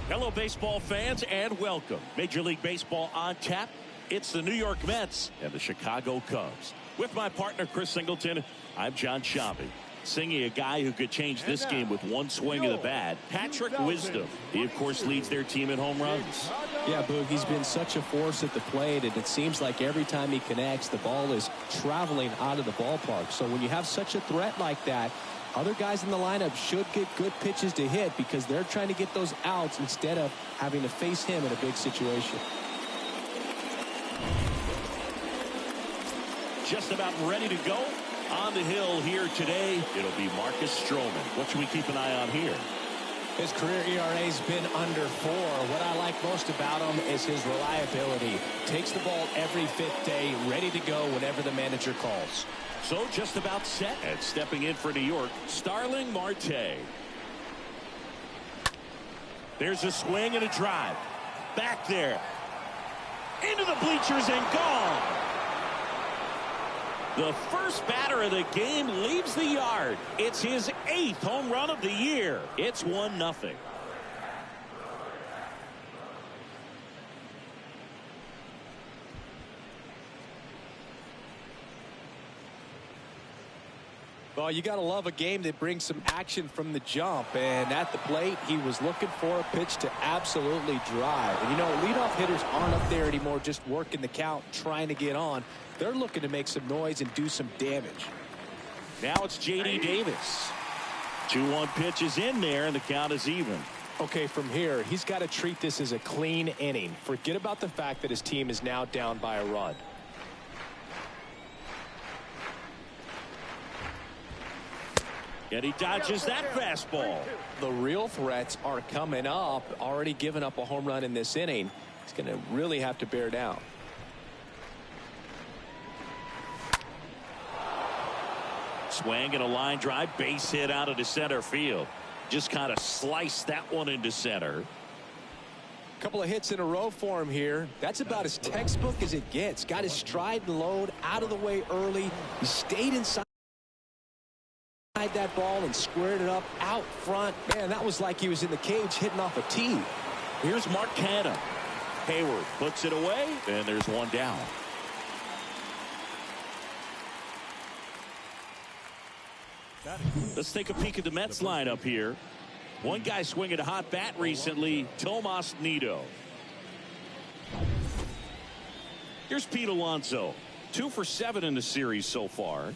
Hello, baseball fans, and welcome. Major League Baseball on tap. It's the New York Mets and the Chicago Cubs. With my partner, Chris Singleton, I'm John Sciambi. Singing a guy who could change this game with one swing of the bat, Patrick Wisdom. He, of course, leads their team in home runs. Yeah, Boog, he's been such a force at the plate, and it seems like every time he connects, the ball is traveling out of the ballpark. So when you have such a threat like that, other guys in the lineup should get good pitches to hit because they're trying to get those outs instead of having to face him in a big situation. Just about ready to go. On the hill here today, it'll be Marcus Stroman. What should we keep an eye on here? His career ERA's been under 4. What I like most about him is his reliability. Takes the ball every 5th day, ready to go whenever the manager calls. So just about set, and stepping in for New York, Starling Marte. There's a swing and a drive. Back there. Into the bleachers and gone. The first batter of the game leaves the yard. It's his 8th home run of the year. It's 1-0. Well, you got to love a game that brings some action from the jump. And at the plate, he was looking for a pitch to absolutely drive. And, you know, leadoff hitters aren't up there anymore just working the count, trying to get on. They're looking to make some noise and do some damage. Now it's J.D. Davis. 2-1 pitch is in there, and the count is even. Okay, from here, he's got to treat this as a clean inning. Forget about the fact that his team is now down by a run. And he dodges that fastball. The real threats are coming up. Already given up a home run in this inning. He's going to really have to bear down. Swing and a line drive, base hit out of the center field. Just kind of sliced that one into center. Couple of hits in a row for him here. That's about as textbook as it gets. Got his stride and load out of the way early. He stayed inside that ball and squared it up out front. Man, that was like he was in the cage hitting off a tee. Here's Mark Canha. Hayward puts it away, and there's one down. Let's take a peek at the Mets lineup here. One guy swinging a hot bat recently, Tomas Nido. Here's Pete Alonso. 2 for 7 in the series so far.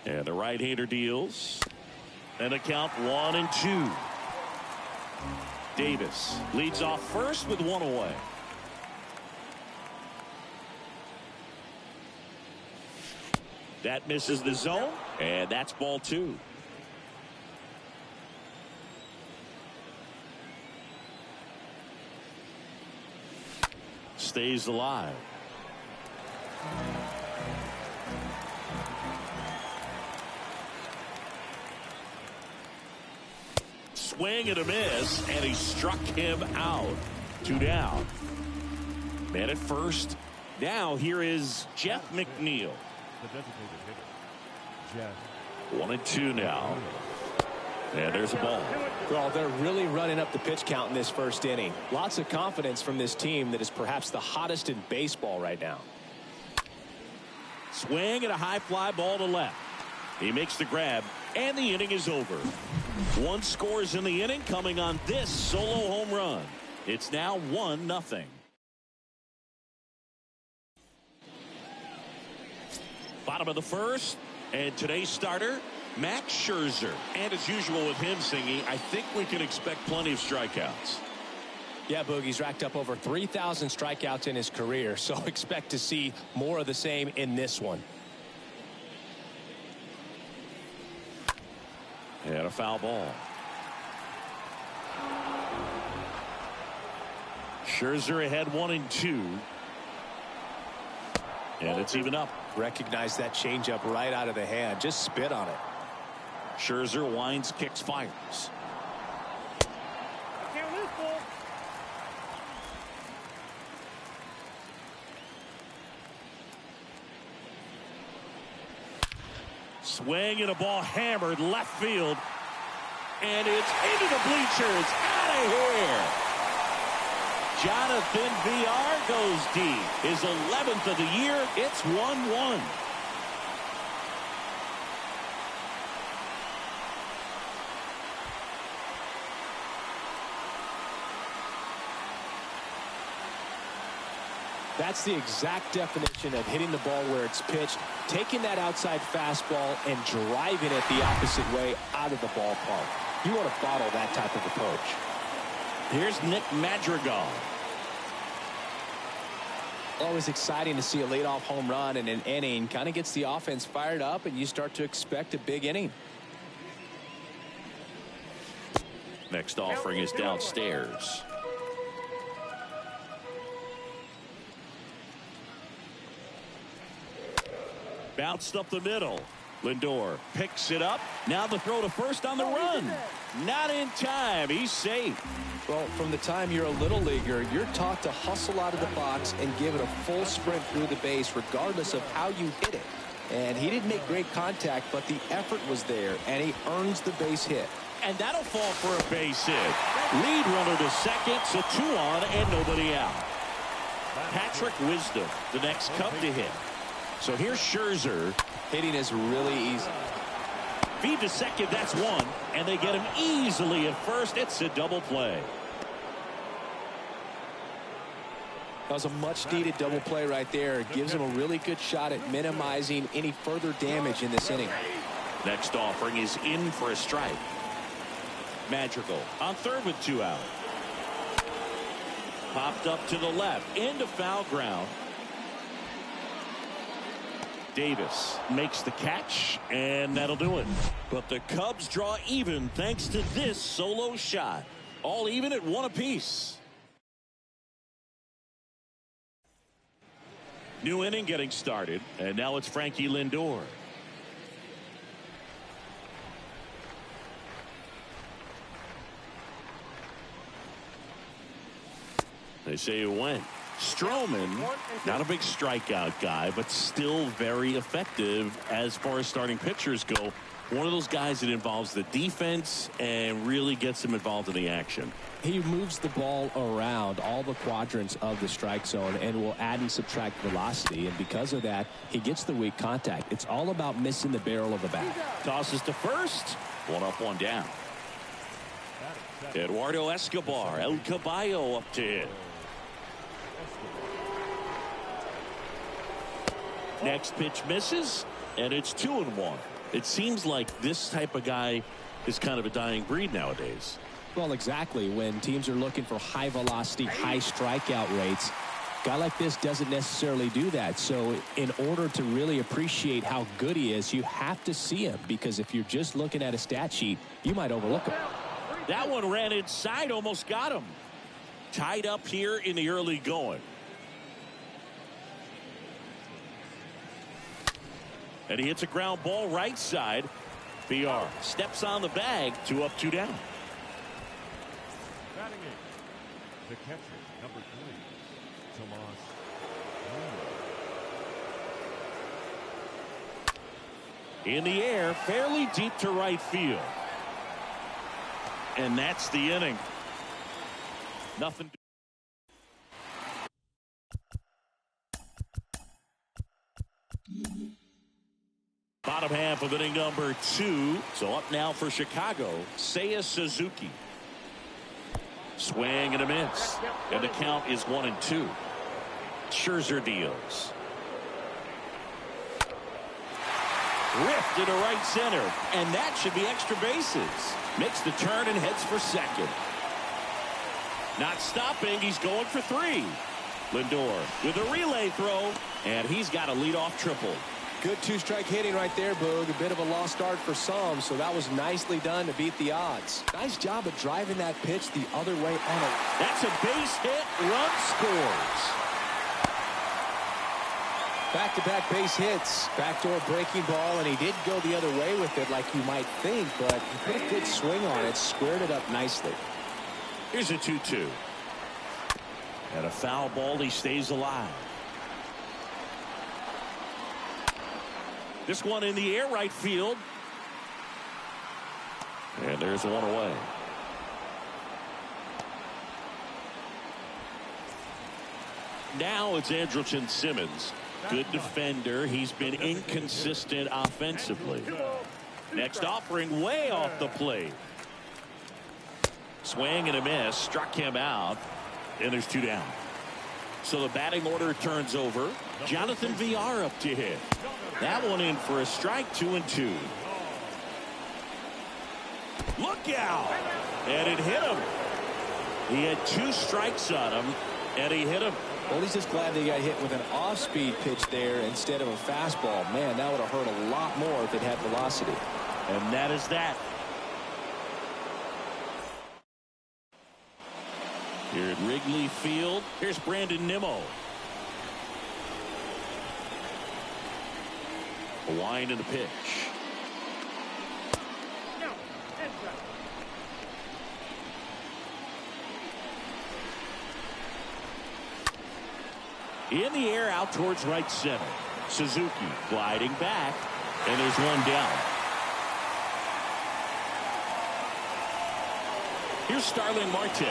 And the right-hander deals. And the count 1-2. Davis leads off first with 1 away. That misses the zone, and that's ball 2. Stays alive. Swing and a miss, and he struck him out. 2 down. Man at first. Now here is Jeff McNeil. The designated hitter, Jeff. 1-2 now. And there's a ball. Well, they're really running up the pitch count in this first inning. Lots of confidence from this team that is perhaps the hottest in baseball right now. Swing and a high fly ball to left. He makes the grab, and the inning is over. 1 scores in the inning coming on this solo home run. It's now 1-0. Bottom of the first, and today's starter, Max Scherzer. And as usual with him singing, I think we can expect plenty of strikeouts. Yeah, Boogie's racked up over 3,000 strikeouts in his career, so expect to see more of the same in this one. And a foul ball. Scherzer ahead 1-2. And it's even up. Recognize that changeup right out of the hand. Just spit on it. Scherzer winds, kicks, fires. Swing and a ball hammered left field. And it's into the bleachers. Out of here. Jonathan VR goes deep. His 11th of the year. It's 1-1. That's the exact definition of hitting the ball where it's pitched, taking that outside fastball and driving it the opposite way out of the ballpark. You want to bottle that type of approach. Here's Nick Madrigal. Always exciting to see a leadoff home run in an inning. Kind of gets the offense fired up, and you start to expect a big inning. Next offering is downstairs. Bounced up the middle. Lindor picks it up. Now the throw to first on the run. Not in time. He's safe. Well, from the time you're a little leaguer, you're taught to hustle out of the box and give it a full sprint through the base regardless of how you hit it. And he didn't make great contact, but the effort was there, and he earns the base hit. And that'll fall for a base hit. Lead runner to second, so 2 on and nobody out. Patrick Wisdom, the next Cub to hit. So here's Scherzer. Hitting is really easy. Feed to second, that's 1. And they get him easily at first. It's a double play. That was a much-needed double play right there. It gives him a really good shot at minimizing any further damage in this inning. Next offering is in for a strike. Madrigal on third with 2 out. Popped up to the left into foul ground. Davis makes the catch, and that'll do it. But the Cubs draw even thanks to this solo shot. All even at 1 apiece. New inning getting started, and now it's Frankie Lindor. They say it went. Stroman, not a big strikeout guy, but still very effective as far as starting pitchers go. One of those guys that involves the defense and really gets them involved in the action. He moves the ball around all the quadrants of the strike zone and will add and subtract velocity. And because of that, he gets the weak contact. It's all about missing the barrel of the bat. Tosses to first. 1 up, 1 down. Eduardo Escobar, El Caballo up to hit. Next pitch misses, and it's 2-1. It seems like this type of guy is kind of a dying breed nowadays. Well, exactly. When teams are looking for high velocity, high strikeout rates, a guy like this doesn't necessarily do that. So in order to really appreciate how good he is, you have to see him, because if you're just looking at a stat sheet, you might overlook him. That one ran inside, almost got him. Tied up here in the early going. And he hits a ground ball right side. VR steps on the bag. 2 up, 2 down. Batting eighth, the catcher, number 3, Tomas Munoz. In the air, fairly deep to right field. And that's the inning. Nothing. Bottom half of inning number 2. So up now for Chicago, Seiya Suzuki. Swing and a miss. And the count is 1-2. Scherzer deals. Ripped into right center. And that should be extra bases. Makes the turn and heads for second. Not stopping. He's going for 3. Lindor with a relay throw. And he's got a leadoff triple. Good 2-strike hitting right there, Boog. A bit of a lost start for some, so that was nicely done to beat the odds. Nice job of driving that pitch the other way on a... That's a base hit. Run scores. Back-to-back base hits. Backdoor breaking ball, and he did go the other way with it like you might think, but he put a good swing on it, squared it up nicely. Here's a 2-2. And a foul ball. He stays alive. This one in the air, right field. And there's one away. Now it's Andrelton Simmons. Good defender. He's been inconsistent offensively. Next offering way off the plate. Swing and a miss. Struck him out. And there's 2 down. So the batting order turns over. Jonathan Villar up to hit. That one in for a strike. 2-2. Look out. And it hit him. He had 2 strikes on him. And he hit him. Well, he's just glad they got hit with an off-speed pitch there instead of a fastball. Man, that would have hurt a lot more if it had velocity. And that is that. Here at Wrigley Field, here's Brandon Nimmo. A wind in the pitch. In the air out towards right center. Suzuki gliding back, and there's one down. Here's Starling Marte.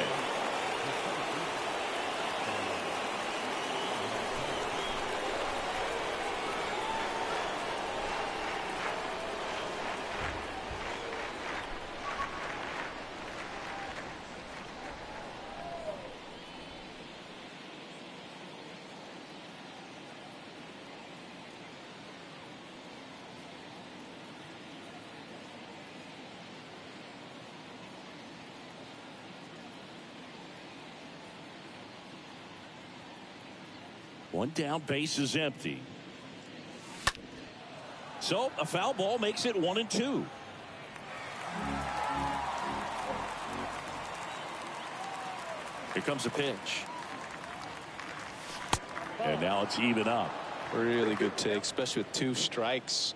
One down, base is empty. So a foul ball makes it 1-2. Here comes a pitch. And now it's even up. Really good take, especially with 2 strikes.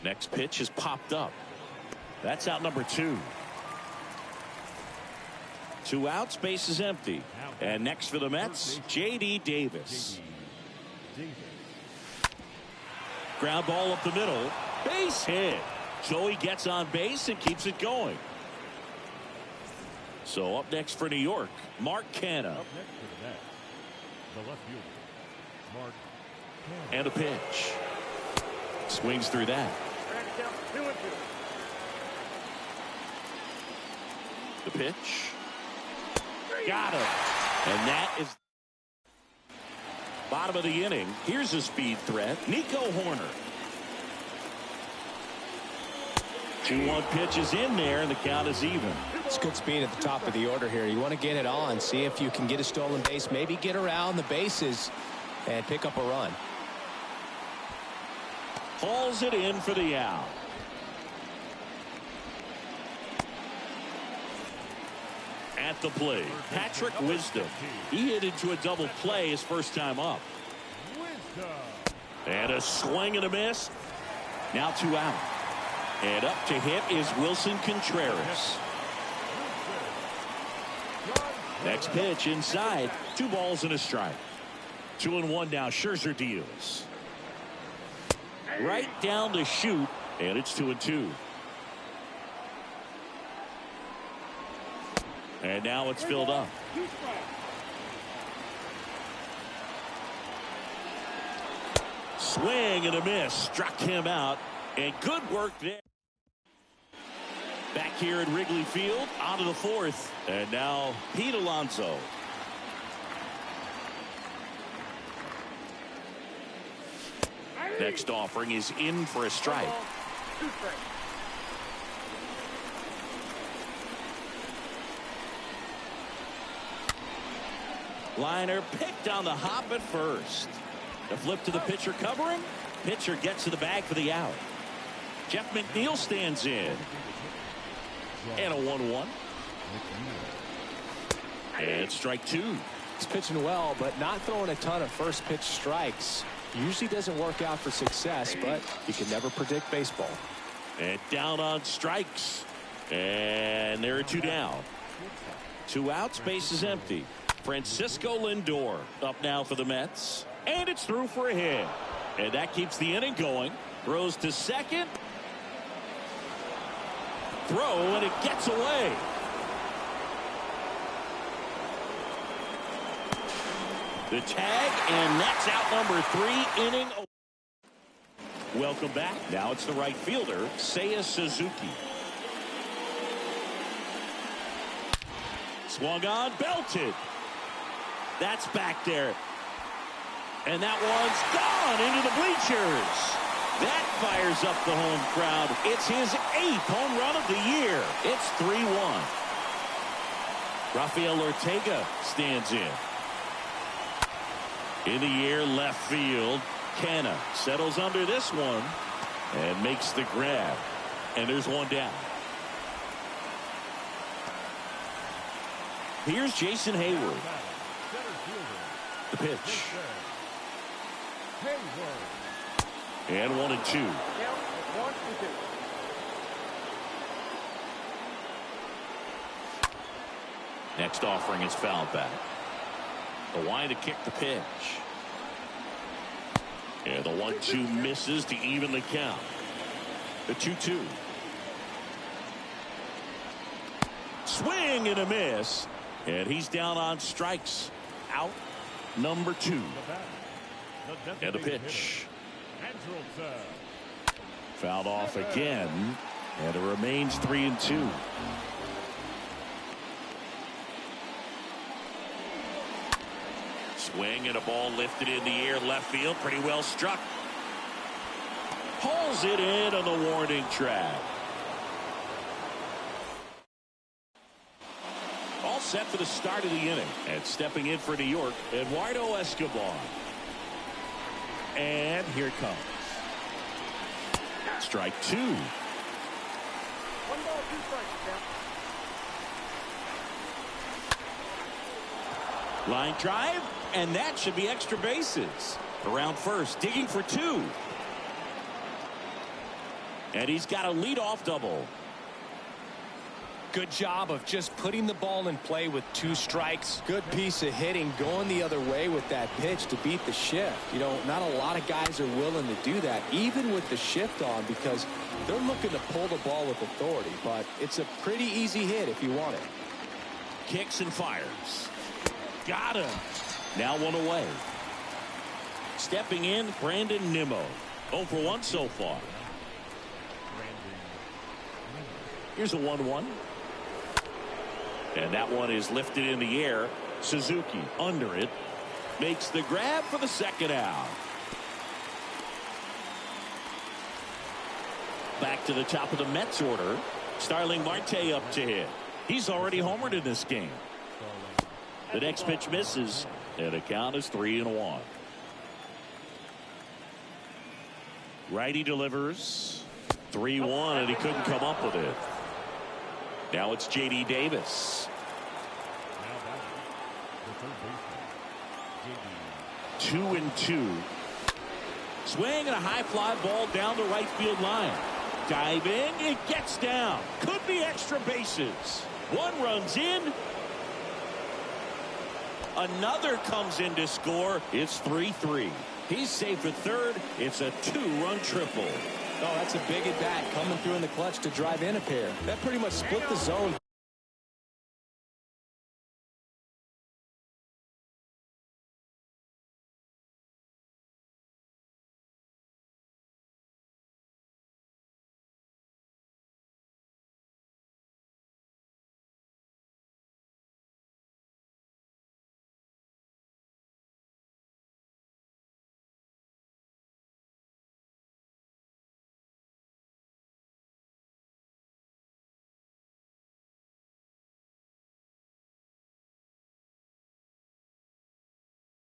Next pitch is popped up. That's out number 2. 2 outs, base is empty. And next for the Mets, J.D. Davis. Ground ball up the middle. Base hit. So he gets on base and keeps it going. So up next for New York, Mark Canha. Up next for the Mets, the left fielder, Mark Canha. And a pitch. Swings through that. The pitch. Got him. And that is bottom of the inning. Here's a speed threat. Nico Hoerner. 2-1 pitch is in there, and the count is even. It's good speed at the top of the order here. You want to get it on, see if you can get a stolen base, maybe get around the bases and pick up a run. Hauls it in for the out. At the plate, Patrick Wisdom. He hit into a double play his first time up. And a swing and a miss. Now 2 out. And up to hit is Wilson Contreras. Next pitch inside. 2 balls and a strike. 2-1 now. Scherzer deals. Right down to shoot. And it's 2-2. And now it's filled up. Swing and a miss. Struck him out. And good work there. Back here at Wrigley Field. On to the 4th. And now Pete Alonso. Next offering is in for a strike. Liner picked on the hop at first. The flip to the pitcher covering. Pitcher gets to the bag for the out. Jeff McNeil stands in. And a 1-1. And strike 2. He's pitching well, but not throwing a ton of first pitch strikes. Usually doesn't work out for success, but you can never predict baseball. And down on strikes. And there are 2 down. 2 outs, base is empty. Francisco Lindor up now for the Mets. And it's through for a hit. And that keeps the inning going. Throws to second. Throw, and it gets away. The tag, and that's out number 3, inning. Welcome back. Now it's the right fielder, Seiya Suzuki. Swung on, belted. That's back there. And that one's gone into the bleachers. That fires up the home crowd. It's his 8th home run of the year. It's 3-1. Rafael Ortega stands in. In the air, left field. Canna settles under this one and makes the grab. And there's one down. Here's Jason Hayward. The pitch. And 1-2. Next offering is fouled back. The line to kick the pitch. And the 1-2 misses to even the count. The 2-2. Swing and a miss. And he's down on strikes. Out number 2. And the pitch. Fouled off again. And it remains 3-2. Swing and a ball lifted in the air, left field, pretty well struck. Hauls it in on the warning track. All set for the start of the inning. And stepping in for New York, Eduardo Escobar. And here it comes. Strike 2. 1 ball, 2 strikes, Jeff. Line drive, and that should be extra bases. Around first, digging for 2. And he's got a leadoff double. Good job of just putting the ball in play with 2 strikes. Good piece of hitting, going the other way with that pitch to beat the shift. You know, not a lot of guys are willing to do that, even with the shift on, because they're looking to pull the ball with authority. But it's a pretty easy hit if you want it. Kicks and fires. Got him. Now 1 away. Stepping in, Brandon Nimmo. 0 for 1 so far. Here's a 1-1. And that one is lifted in the air. Suzuki under it. Makes the grab for the second out. Back to the top of the Mets order. Starling Marte up to hit. He's already homered in this game. The next pitch misses. And the count is 3-1. Righty delivers. 3-1, and he couldn't come up with it. Now it's J.D. Davis. 2-2. Swing and a high fly ball down the right field line. Diving, it gets down. Could be extra bases. One runs in. Another comes in to score. It's 3-3. He's safe at third. It's a 2-run triple. Oh, that's a big at bat coming through in the clutch to drive in a pair. That pretty much split the zone.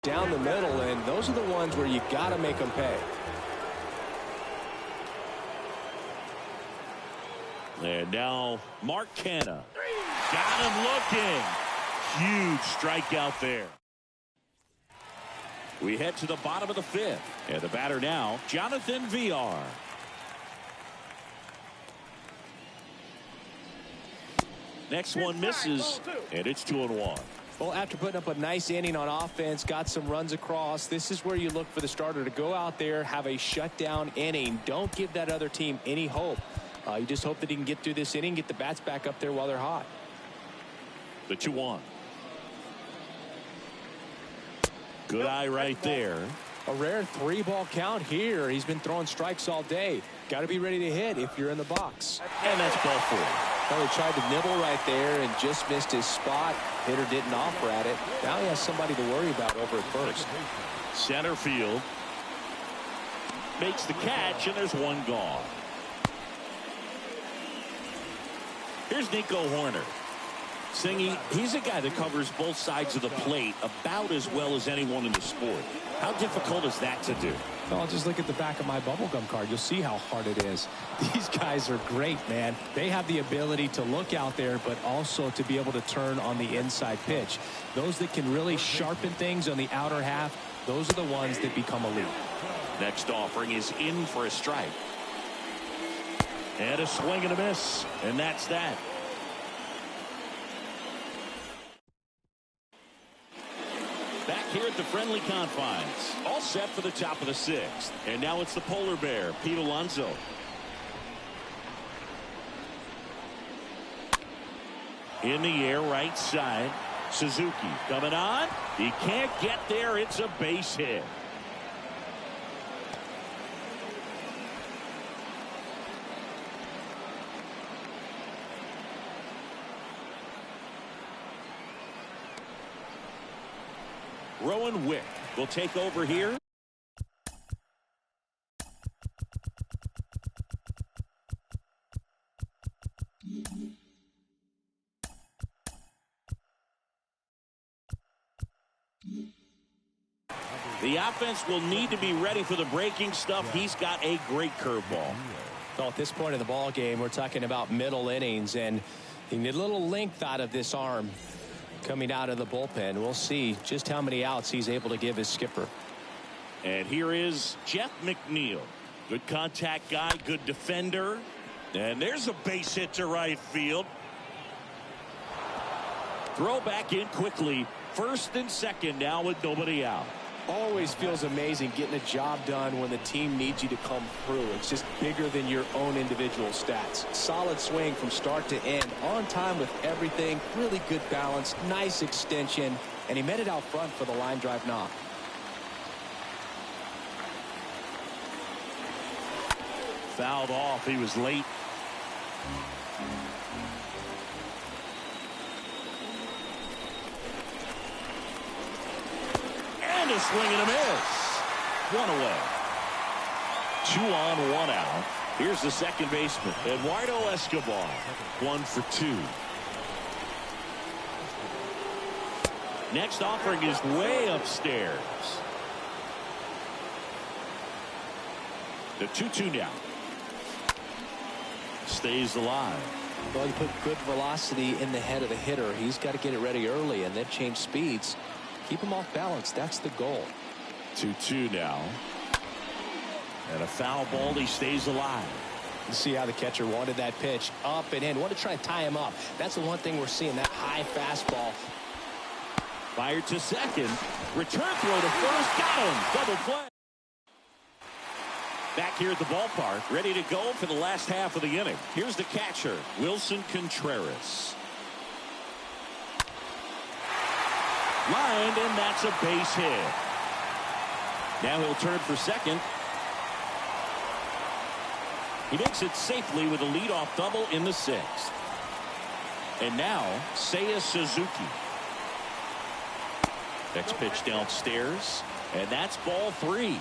Down the middle, and those are the ones where you got to make them pay. And now Mark Canha. Got him looking. Huge strikeout there. We head to the bottom of the 5th. And the batter now, Jonathan Villar. Next one misses, and it's 2-1. Well, after putting up a nice inning on offense, got some runs across, this is where you look for the starter to go out there, have a shutdown inning. Don't give that other team any hope. You just hope that he can get through this inning, get the bats back up there while they're hot. The 2-1. Good eye right there. A rare 3-ball count here. He's been throwing strikes all day. Got to be ready to hit if you're in the box. And that's ball 4. Well, he tried to nibble right there and just missed his spot. Hitter didn't offer at it. Now he has somebody to worry about over at first. Center field. Makes the catch, and there's one gone. Here's Nico Hoerner. Singy, he's a guy that covers both sides of the plate about as well as anyone in the sport. How difficult is that to do? Well, just look at the back of my bubblegum card. You'll see how hard it is. These guys are great, man. They have the ability to look out there, but also to be able to turn on the inside pitch. Those that can really sharpen things on the outer half, those are the ones that become elite. Next offering is in for a strike. And a swing and a miss. And that's that. Back here at the friendly confines. All set for the top of the 6th. And now it's the polar bear, Pete Alonso. In the air, right side. Suzuki coming on. He can't get there. It's a base hit. Rowan Wick will take over here. The offense will need to be ready for the breaking stuff. He's got a great curveball. Well, at this point in the ball game, we're talking about middle innings, and you need a little length out of this arm coming out of the bullpen. We'll see just how many outs he's able to give his skipper. And here is Jeff McNeil. Good contact guy, good defender. And there's a base hit to right field. Throw back in quickly. First and second now with nobody out. Always feels amazing getting a job done when the team needs you to come through. It's just bigger than your own individual stats. Solid swing from start to end. On time with everything. Really good balance. Nice extension. And he met it out front for the line drive knock. Fouled off. He was late. And a swing and a miss. One away. 2 on, 1 out. Here's the second baseman, Eduardo Escobar. 1 for 2. Next offering is way upstairs. The 2-2 now. Stays alive. Well, you put good velocity in the head of the hitter. He's got to get it ready early and then change speeds. Keep him off balance. That's the goal. 2-2 now. And a foul ball. He stays alive. You see how the catcher wanted that pitch up and in. Want to try and tie him up. That's the one thing we're seeing, that high fastball. Fired to second. Return throw to first. Got him. Double play. Back here at the ballpark, ready to go for the last half of the inning. Here's the catcher, Wilson Contreras. Lined, and that's a base hit. Now he'll turn for second. He makes it safely with a leadoff double in the 6th. And now, Seiya Suzuki. Next pitch downstairs, and that's ball 3.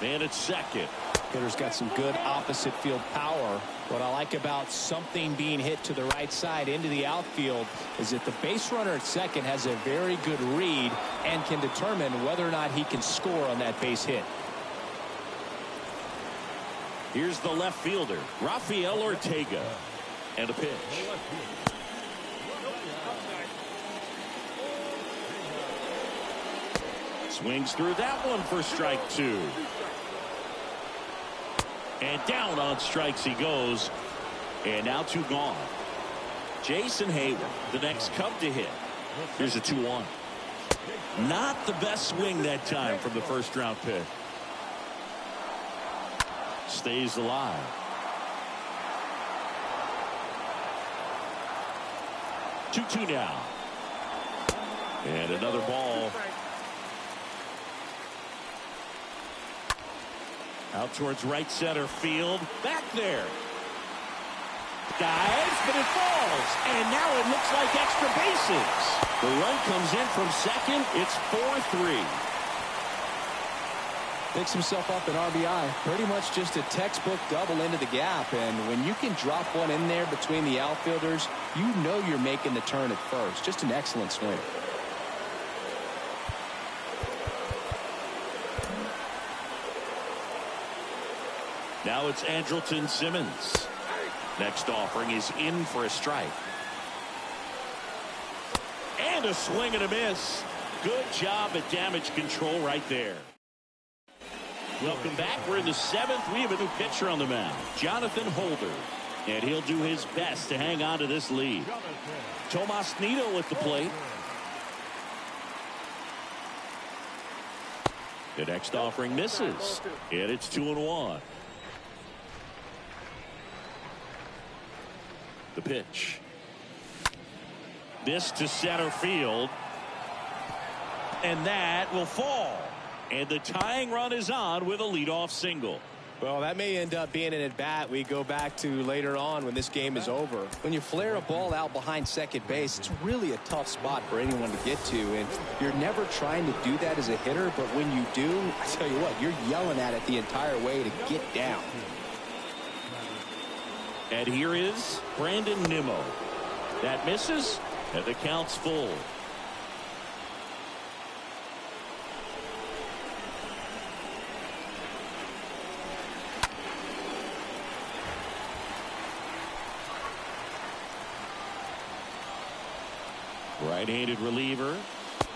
And it's second. Hitter's got some good opposite field power. What I like about something being hit to the right side into the outfield is that the base runner at second has a very good read and can determine whether or not he can score on that base hit. Here's the left fielder, Rafael Ortega. And a pitch. Swings through that one for strike 2. And down on strikes he goes. And now 2 gone. Jason Heyward, the next Cub to hit. Here's a 2-1. Not the best swing that time from the first round pick. Stays alive. Two now. And another ball. Out towards right center field. Back there. Dives, but it falls. And now it looks like extra bases. The run comes in from second. It's 4-3. Picks himself up an RBI. Pretty much just a textbook double into the gap. And when you can drop one in there between the outfielders, you know you're making the turn at first. Just an excellent swing. Now it's Andrelton Simmons. Next offering is in for a strike. And a swing and a miss. Good job at damage control right there. Welcome back. We're in the 7th. We have a new pitcher on the mound, Jonathan Holder. And he'll do his best to hang on to this lead. Tomas Nido at the plate. The next offering misses. And it's 2-1. The pitch. This to center field. And that will fall. And the tying run is on with a leadoff single. Well, that may end up being an at-bat we go back to later on when this game is over. When you flare a ball out behind second base, it's really a tough spot for anyone to get to. And you're never trying to do that as a hitter, but when you do, I tell you what, you're yelling at it the entire way to get down. And here is Brandon Nimmo. That misses, and the count's full. Right-handed reliever.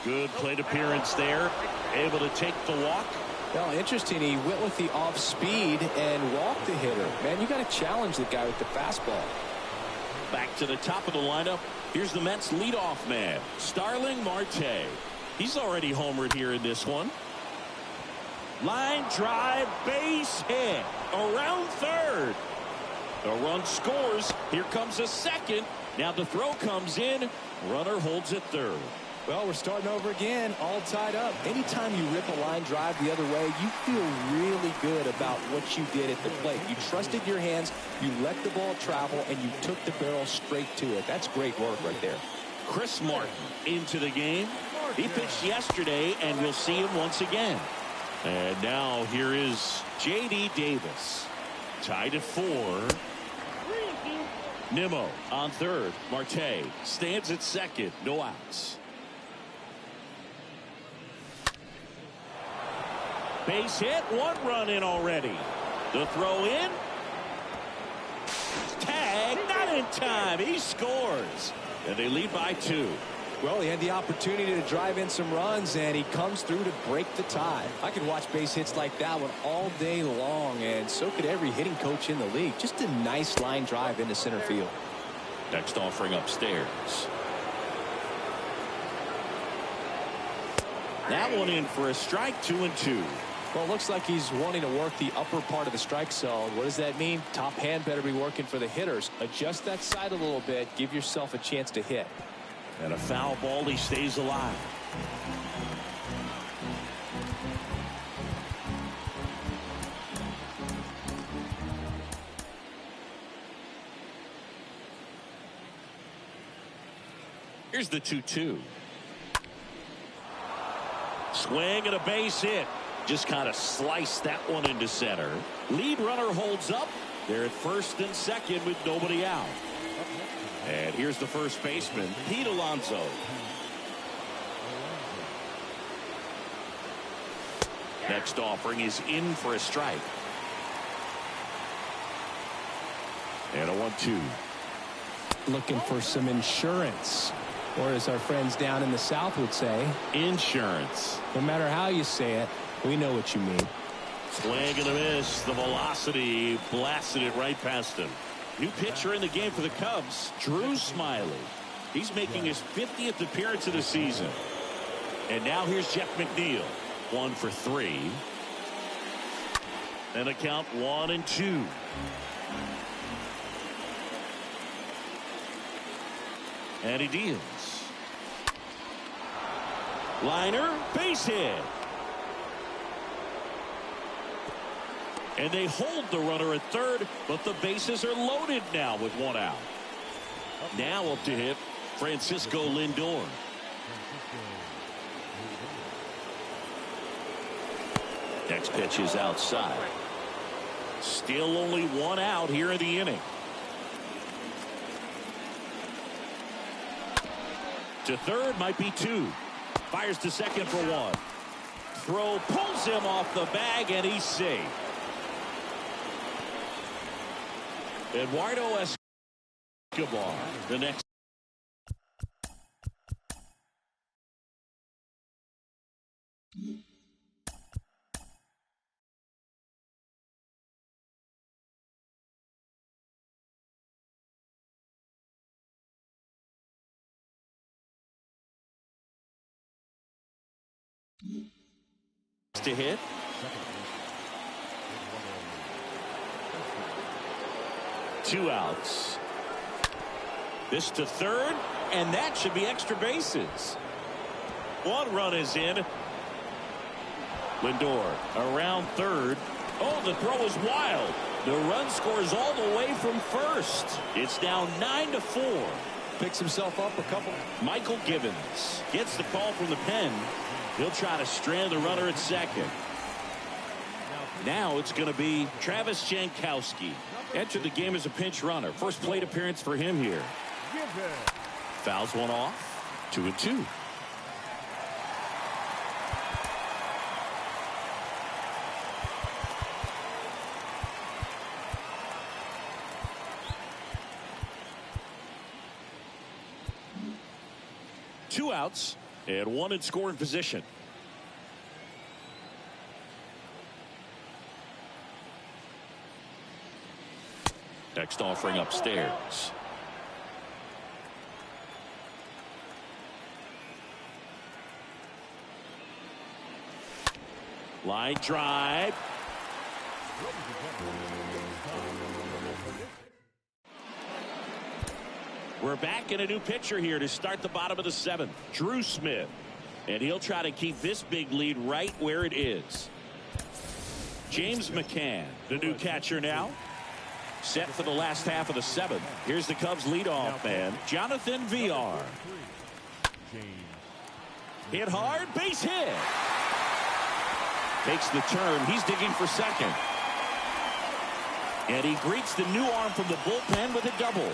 Good plate appearance there. Able to take the walk. Well, interesting. He went with the off speed and walked the hitter. Man, you got to challenge the guy with the fastball. Back to the top of the lineup. Here's the Mets leadoff man, Starling Marte. He's already homered here in this one. Line drive, base hit. Around third. The run scores. Here comes a second. Now the throw comes in. Runner holds at third. Well, we're starting over again, all tied up. Anytime you rip a line drive the other way, you feel really good about what you did at the plate. You trusted your hands, you let the ball travel, and you took the barrel straight to it. That's great work right there. Chris Martin into the game. He pitched yesterday, and we'll see him once again. And now here is J.D. Davis. Tied at 4. Nimmo on third. Marte stands at second. No outs. Base hit. 1 run in already. The throw in. Tag. Not in time. He scores. And they lead by 2. Well, he had the opportunity to drive in some runs, and he comes through to break the tie. I could watch base hits like that one all day long, and so could every hitting coach in the league. Just a nice line drive into center field. Next offering upstairs. That one in for a strike. 2-2. Well, it looks like he's wanting to work the upper part of the strike zone. What does that mean? Top hand better be working for the hitters. Adjust that side a little bit. Give yourself a chance to hit. And a foul ball. He stays alive. Here's the 2-2. Swing and a base hit. Just kind of sliced that one into center. Lead runner holds up. They're at first and second with nobody out. And here's the first baseman, Pete Alonso. Next offering is in for a strike. And a 1-2. Looking for some insurance. Or as our friends down in the South would say, insurance. No matter how you say it, we know what you mean. Swing and a miss. The velocity blasted it right past him. New pitcher in the game for the Cubs, Drew Smyly. He's making his 50th appearance of the season. And now here's Jeff McNeil. 1 for 3. And a count 1-2. And he deals. Liner, base hit. And they hold the runner at third, but the bases are loaded now with 1 out. Now up to hit Francisco Lindor. Next pitch is outside. Still only 1 out here in the inning. To third, might be 2. Fires to second for 1. Throw pulls him off the bag, and he's safe. Eduardo Escobar, the next. To hit. Two outs. This to third, and that should be extra bases. 1 run is in. Lindor around third. Oh, the throw is wild. The run scores all the way from first. It's now 9-4. Picks himself up a couple. Michael Gibbons gets the call from the pen. He'll try to strand the runner at second. Now it's going to be Travis Jankowski. Entered the game as a pinch runner. First plate appearance for him here. Fouls 1 off. 2-2. Two outs and 1 in scoring position. Next offering upstairs. Line drive. We're back in a new pitcher here to start the bottom of the 7th. Drew Smith. And he'll try to keep this big lead right where it is. James McCann, the new catcher now. Set for the last half of the 7th. Here's the Cubs leadoff man, Jonathan Villar. Hit hard, base hit. Takes the turn. He's digging for second. And he greets the new arm from the bullpen with a double.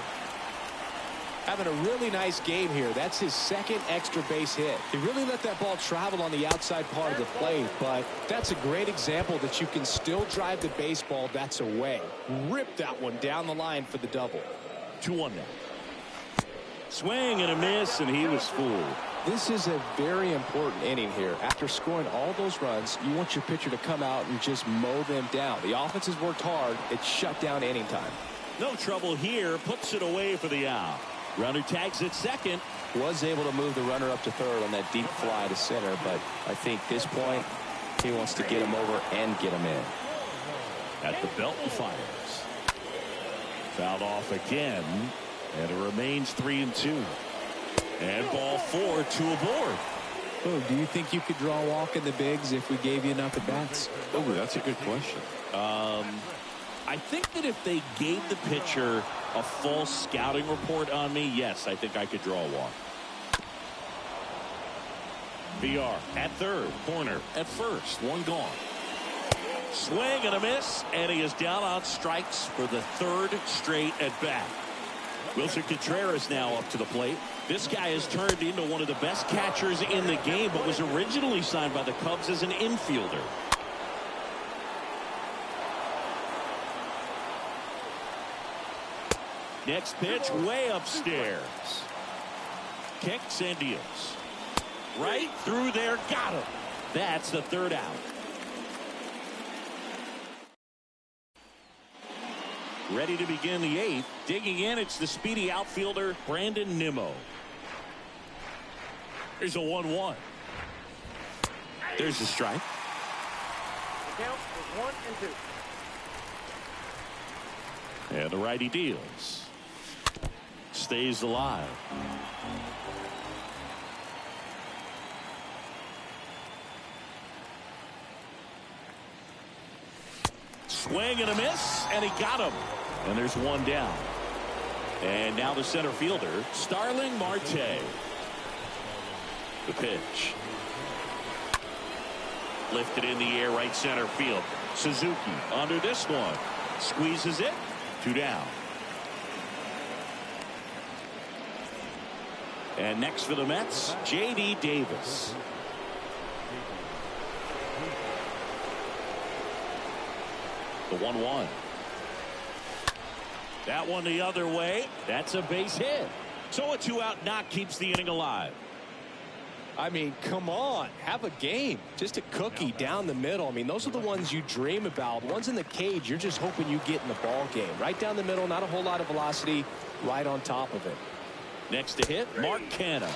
Having a really nice game here. That's his 2nd extra base hit. He really let that ball travel on the outside part of the plate, but that's a great example that you can still drive the baseball that's away. Rip that one down the line for the double. 2-1 now. Swing and a miss, and he was fooled. This is a very important inning here. After scoring all those runs, you want your pitcher to come out and just mow them down. The offense has worked hard. It's shut down any time. No trouble here. Puts it away for the out. Runner tags at second. Was able to move the runner up to third on that deep fly to center, but I think this point he wants to get him over and get him in. At the belt and fires. Fouled off again, and it remains 3-2. And ball 4, 2 aboard. Oh, do you think you could draw a walk in the bigs if we gave you enough at bats? Oh, that's a good question. I think that if they gave the pitcher a full scouting report on me, yes, I think I could draw a walk. VR at third, corner at first, 1 gone. Swing and a miss, and he is down on strikes for the 3rd straight at bat. Wilson Contreras now up to the plate. This guy has turned into one of the best catchers in the game, but was originally signed by the Cubs as an infielder. Next pitch way upstairs. Kicks and deals. Right through there, got him. That's the 3rd out. Ready to begin the 8th. Digging in, it's the speedy outfielder, Brandon Nimmo. There's a 1-1. There's a strike. The count is 1 and 2. And the righty deals. Stays alive. Swing and a miss, and he got him. And there's one down. And now the center fielder, Starling Marte. The pitch. Lifted in the air, right center field. Suzuki under this one. Squeezes it. 2 down. And next for the Mets, J.D. Davis. The 1-1. That one the other way. That's a base hit. So a 2-out knock keeps the inning alive. I mean, come on, have a game. Just a cookie down the middle. I mean, those are the ones you dream about. Ones in the cage, you're just hoping you get in the ball game. Right down the middle, not a whole lot of velocity, right on top of it. Next to hit, Mark Canha.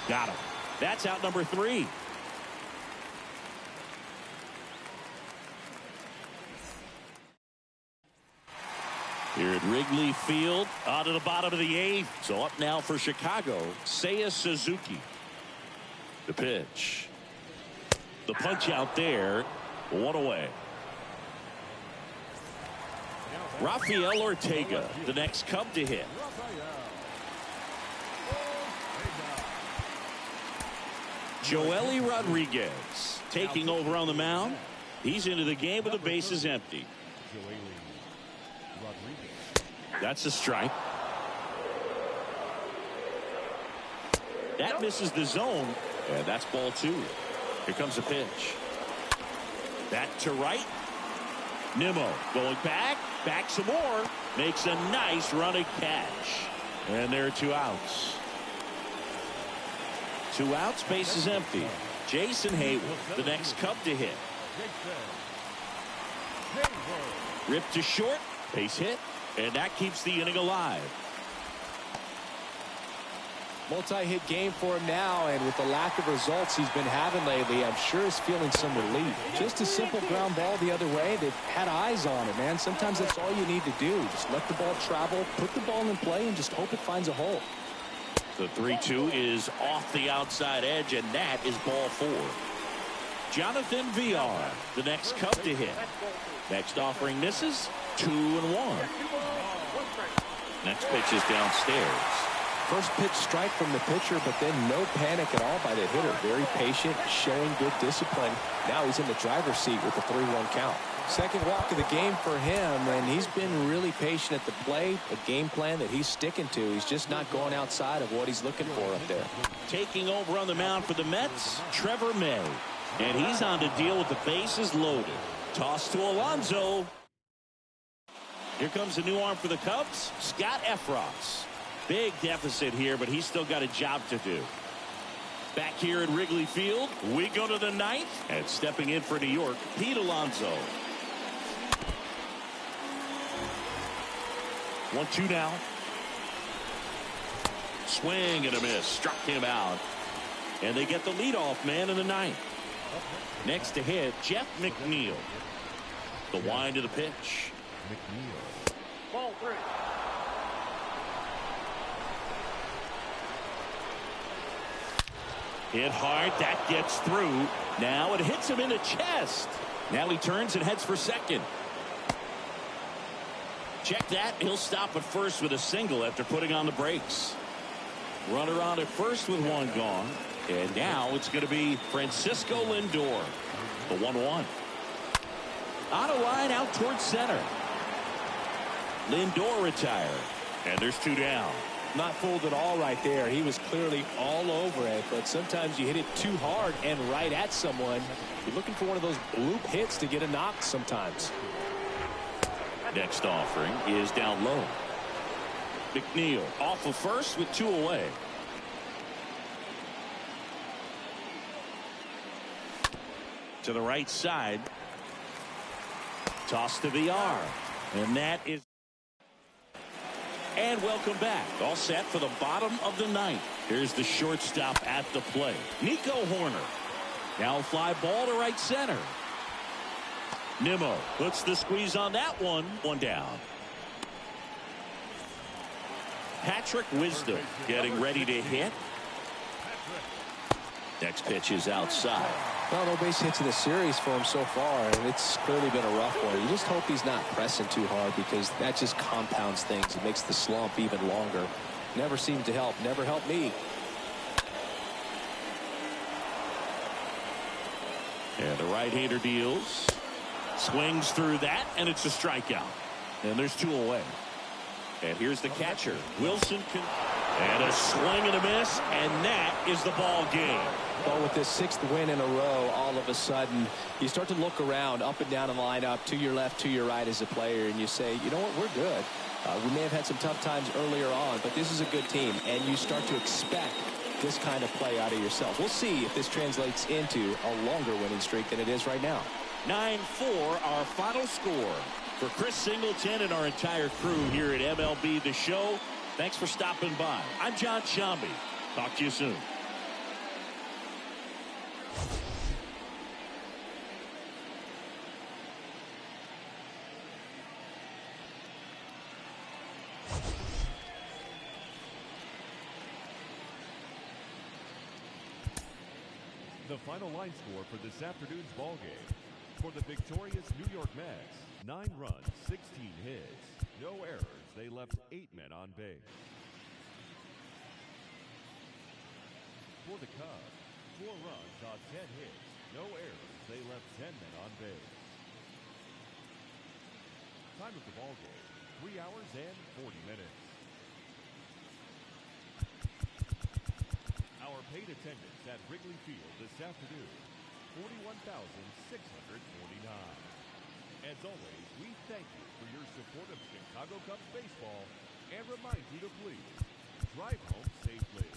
Got him. That's out number 3. Here at Wrigley Field, out of the bottom of the 8th. So up now for Chicago, Seiya Suzuki. The pitch. The punch out there. 1 away. Rafael Ortega, the next Cub to hit. Joely Rodriguez taking over on the mound. He's into the game with the bases empty. That's a strike. That misses the zone, and that's ball 2. Here comes the pitch. Back to right. Nimmo going back some more. Makes a nice running catch. And there are 2 outs. 2 outs, bases empty. Jason Heyward, the next Cub to hit. Ripped to short, base hit, and that keeps the inning alive. Multi-hit game for him now, and with the lack of results he's been having lately, I'm sure he's feeling some relief. Just a simple ground ball the other way that had eyes on it, man. Sometimes that's all you need to do. Just let the ball travel, put the ball in play, and just hope it finds a hole. The 3-2 is off the outside edge, and that is ball 4. Jonathan Villar, the next Cub to hit. Next offering misses. 2-1. Next pitch is downstairs. First pitch strike from the pitcher, but then no panic at all by the hitter. Very patient, showing good discipline. Now he's in the driver's seat with the 3-1 count. Second walk of the game for him, and he's been really patient at the plate. A game plan that he's sticking to. He's just not going outside of what he's looking for up there. Taking over on the mound for the Mets, Trevor May. And he's on to deal with the bases loaded. Toss to Alonso. Here comes a new arm for the Cubs, Scott Effross. Big deficit here, but he's still got a job to do. Back here at Wrigley Field, we go to the 9th, and stepping in for New York, Pete Alonso. 1-2 now. Swing and a miss. Struck him out. And they get the leadoff man in the 9th. Next to hit, Jeff McNeil. The wind of the pitch. Ball 3. Hit hard. That gets through. Now it hits him in the chest. Now he turns and heads for second. Check that. He'll stop at first with a single after putting on the brakes. Runner on at first with 1 gone. And now it's going to be Francisco Lindor. The 1-1. On a line out towards center. Lindor retired. And there's 2 down. Not fooled at all right there. He was clearly all over it, but sometimes you hit it too hard and right at someone. You're looking for one of those bloop hits to get a knock sometimes. Next offering is down low. McNeil off of first with 2 away. To the right side. Toss to VR. And that is And welcome back. All set for the bottom of the ninth. Here's the shortstop at the plate, Nico Horner. Now fly ball to right center. Nimmo puts the squeeze on that one. One down. Patrick Wisdom getting ready to hit. Next pitch is outside. Well, no base hits in the series for him so far, and it's clearly been a rough one. You just hope he's not pressing too hard, because that just compounds things. It makes the slump even longer. Never seemed to help. Never helped me. And the right-hander deals. Swings through that, and it's a strikeout. And there's 2 away. And here's the catcher. Wilson and a swing and a miss, and that is the ball game. Well, with this 6th win in a row, all of a sudden, you start to look around, up and down the lineup, to your left, to your right as a player, and you say, you know what, we're good. We may have had some tough times earlier on, but this is a good team, and you start to expect this kind of play out of yourself. We'll see if this translates into a longer winning streak than it is right now. 9-4, our final score. For Chris Singleton and our entire crew here at MLB The Show, thanks for stopping by. I'm John Shambi. Talk to you soon. The final line score for this afternoon's ball game. For the victorious New York Mets, 9 runs, 16 hits, no errors. They left 8 men on base. For the Cubs, 4 runs on 10 hits, no errors. They left 10 men on base. Time of the ball game, 3 hours and 40 minutes. Our paid attendance at Wrigley Field this afternoon, 41,649. As always, we thank you for your support of Chicago Cubs baseball and remind you to please drive home safely.